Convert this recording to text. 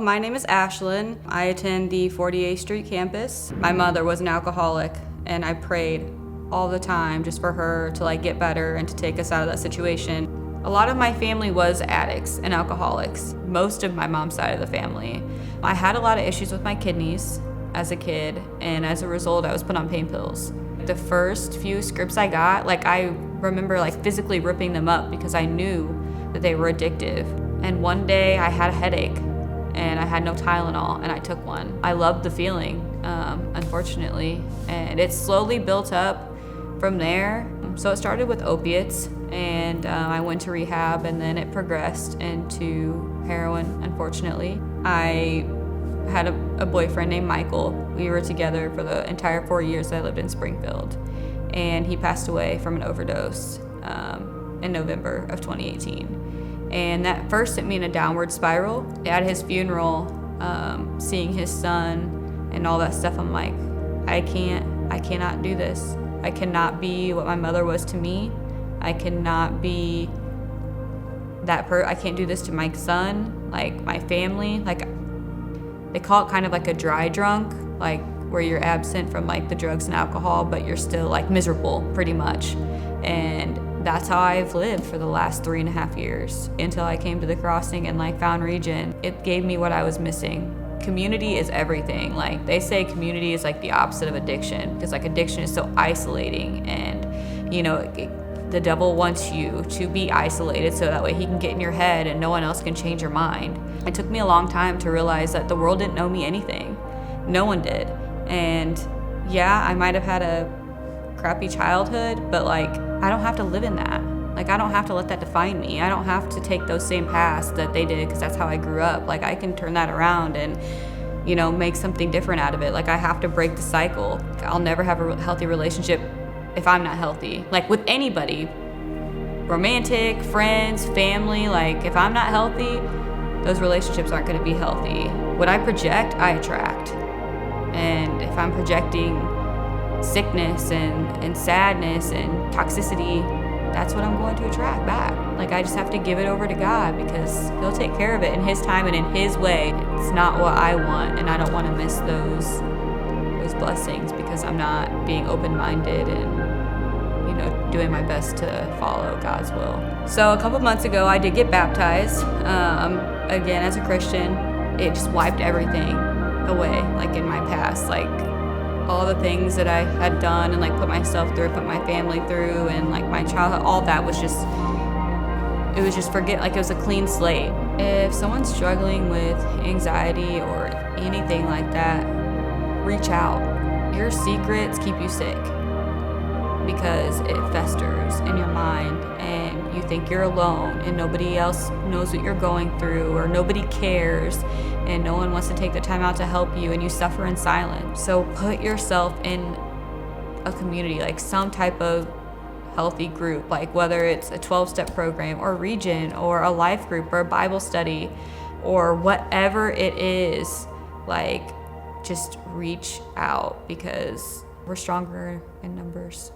my name is Ashlyn. I attend the 48th Street campus. My mother was an alcoholic, and I prayed all the time just for her to get better and to take us out of that situation. A lot of my family was addicts and alcoholics, most of my mom's side of the family. I had a lot of issues with my kidneys as a kid, and as a result, I was put on pain pills. The first few scripts I got, I remember physically ripping them up because I knew that they were addictive. And one day I had a headache and I had no Tylenol, and I took one. I loved the feeling, unfortunately, and it slowly built up from there. So it started with opiates, and I went to rehab, and then it progressed into heroin, unfortunately. I had a boyfriend named Michael. We were together for the entire 4 years that I lived in Springfield, and he passed away from an overdose in November of 2018. And that first sent me in a downward spiral. At his funeral, seeing his son and all that stuff, I'm like, I cannot do this. I cannot be what my mother was to me. I cannot be I can't do this to my son, my family. They call it kind of like a dry drunk, where you're absent from the drugs and alcohol, but you're still miserable pretty much. And that's how I've lived for the last 3.5 years until I came to the crossing and found Region. It gave me what I was missing. Community is everything. They say community is the opposite of addiction, because addiction is so isolating, and the devil wants you to be isolated so that way he can get in your head and no one else can change your mind. It took me a long time to realize that the world didn't know me anything. No one did. And yeah, I might have had a crappy childhood, but I don't have to live in that. I don't have to let that define me. I don't have to take those same paths that they did, because that's how I grew up. I can turn that around and make something different out of it. I have to break the cycle. I'll never have a healthy relationship if I'm not healthy. With anybody, romantic, friends, family, if I'm not healthy, those relationships aren't gonna be healthy. What I project, I attract. And if I'm projecting sickness and sadness and toxicity, that's what I'm going to attract back. I just have to give it over to God, because he'll take care of it in his time and in his way. It's not what I want, and I don't want to miss those blessings, because I'm not being open-minded and doing my best to follow God's will. So a couple months ago, I did get baptized again as a Christian. It just wiped everything away, in my past, all the things that I had done and put myself through, put my family through, and my childhood, all that was just, it was just it was a clean slate. If someone's struggling with anxiety or anything like that, reach out. Your secrets keep you sick, because it festers in your mind and you think you're alone and nobody else knows what you're going through, or nobody cares and no one wants to take the time out to help you, and you suffer in silence. So put yourself in a community, some type of healthy group, whether it's a 12-step program or Region or a life group or a Bible study or whatever it is. Just reach out, because we're stronger in numbers.